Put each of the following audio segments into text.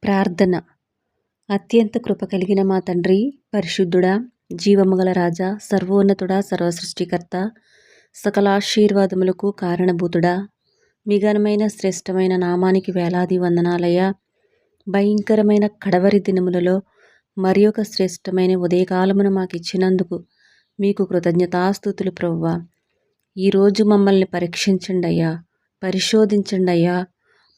ప్రార్థన. అత్యంత కృప కలిగిన మా తండ్రి, పరిశుద్ధుడా, జీవముగల రాజా, సర్వోన్నతుడా, సర్వసృష్టికర్త, సకల ఆశీర్వాదములకు కారణభూతుడా, మీ ఘనమైన శ్రేష్టమైన నామానికి వేలాది వందనాలయ్యా. భయంకరమైన కడవరి దినములలో మరి ఒక శ్రేష్టమైన ఉదయకాలమును మాకు ఇచ్చినందుకు మీకు కృతజ్ఞతాస్తుతులు ప్రభువా. ఈరోజు మమ్మల్ని పరీక్షించండి అయ్యా, పరిశోధించండి అయ్యా.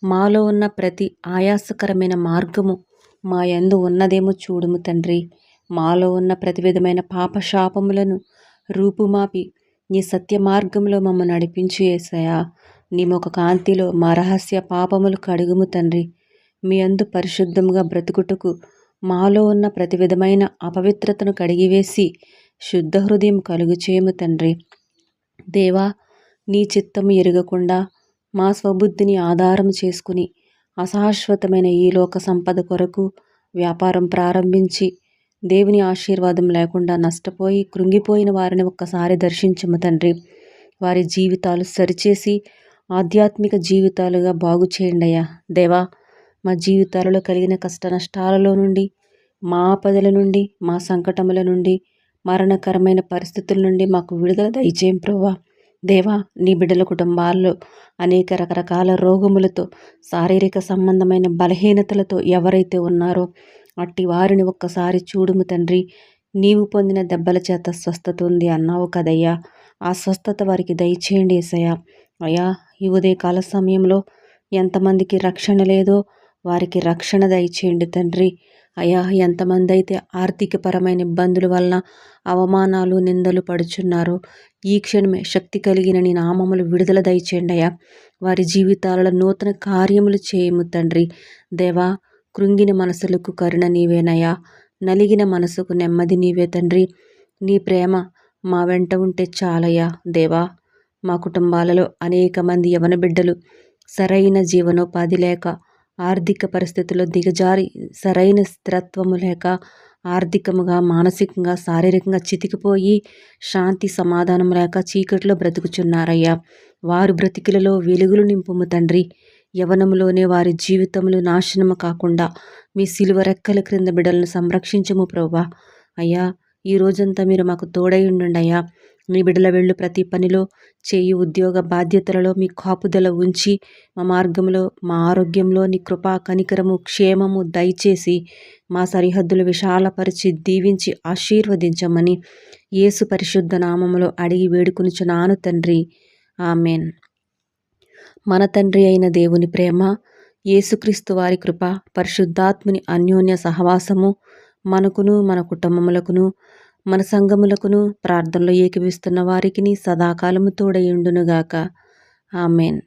మాలో ఉన్న ప్రతి ఆయాసకరమైన మార్గము మా యందు ఉన్నదేమో చూడుము తండ్రి. మాలో ఉన్న ప్రతి విధమైన పాపశాపములను రూపుమాపి నీ సత్య మార్గంలో మమ్మల్ని నడిపించి యేసయ్యా. నీ ముఖ కాంతిలో మా రహస్య పాపములు కడుగుము తండ్రి. మీ అందు పరిశుద్ధముగా బ్రతుకుటకు మాలో ఉన్న ప్రతి విధమైన అపవిత్రతను కడిగివేసి శుద్ధ హృదయం కలుగు చేయము తండ్రి. దేవా, నీ చిత్తము ఎరగకుండా మా స్వబుద్ధిని ఆధారం చేసుకుని అశాశ్వతమైన ఈ లోక సంపద కొరకు వ్యాపారం ప్రారంభించి దేవుని ఆశీర్వాదం లేకుండా నష్టపోయి కృంగిపోయిన వారిని ఒక్కసారి దర్శించము తండ్రి. వారి జీవితాలు సరిచేసి ఆధ్యాత్మిక జీవితాలుగా బాగు చేయండి అయ్యా. దేవా, మా జీవితాలలో కలిగిన కష్ట నష్టాలలో నుండి, మా ఆపదల నుండి, మా సంకటముల నుండి, మరణకరమైన పరిస్థితుల నుండి మాకు విడుదల దయచేయం ప్రభువా. దేవా, నీ బిడ్డల కుటుంబాల్లో అనేక రకరకాల రోగములతో, శారీరక సంబంధమైన బలహీనతలతో ఎవరైతే ఉన్నారో అట్టి వారిని ఒక్కసారి చూడుము తండ్రి. నీవు పొందిన దెబ్బల చేత స్వస్థత ఉంది అన్నావు కదయ్యా. ఆ స్వస్థత వారికి దయచేయండి యేసయ్యా. అయ్యా, ఈ ఉదయకాల సమయంలో ఎంతమందికి రక్షణ లేదో వారికి రక్షణ దయచేయండి తండ్రి. అయ్యా, ఎంతమంది అయితే ఆర్థికపరమైన ఇబ్బందుల వలన అవమానాలు నిందలు పడుచున్నారో ఈ క్షణమే శక్తి కలిగిన నీ నామములు విడుదల దయచేయండి అయ్యా. వారి జీవితాలలో నూతన కార్యములు చేయము తండ్రి. దేవా, కృంగిన మనసులకు కరుణ నీవేనయ్యా. నలిగిన మనసుకు నెమ్మది నీవే తండ్రి. నీ ప్రేమ మా వెంట ఉంటే చాలయ్యా. దేవా, మా కుటుంబాలలో అనేక మంది యవన బిడ్డలు సరైన జీవనోపాధి లేక, ఆర్థిక పరిస్థితుల్లో దిగజారి సరైన స్థిరత్వము లేక, ఆర్థికముగా, మానసికంగా, శారీరకంగా చితికిపోయి శాంతి సమాధానం లేక చీకటిలో బ్రతుకుచున్నారయ్యా. వారు బ్రతికిలలో వెలుగులు నింపుము తండ్రి. యవనములోనే వారి జీవితములు నాశనము కాకుండా మీ సిలువ రెక్కల క్రింద బిడ్డలను సంరక్షించము ప్రభువా. అయ్యా, ఈ రోజంతా మీరు మాకు తోడై ఉండండి అయ్యా. మీ బిడ్డల వెళ్ళు ప్రతి పనిలో, చేయి ఉద్యోగ బాధ్యతలలో మీ కాపుదల ఉంచి మా మార్గంలో, మా ఆరోగ్యంలో నీ కృపా కనికరము క్షేమము దయచేసి మా సరిహద్దులు విశాలపరిచి దీవించి ఆశీర్వదించమని యేసు పరిశుద్ధ నామములో అడిగి వేడుకొనుచున్నాను తండ్రి. ఆమెన్. మన తండ్రి అయిన దేవుని ప్రేమ, యేసుక్రీస్తు వారి కృప, పరిశుద్ధాత్ముని అన్యోన్య సహవాసము మనకును, మన కుటుంబములకును, మన సంఘములకును, ప్రార్థనలో ఏకీవిస్తున్న వారికిని సదాకాలము తోడయుండునుగాక. ఆమెన్.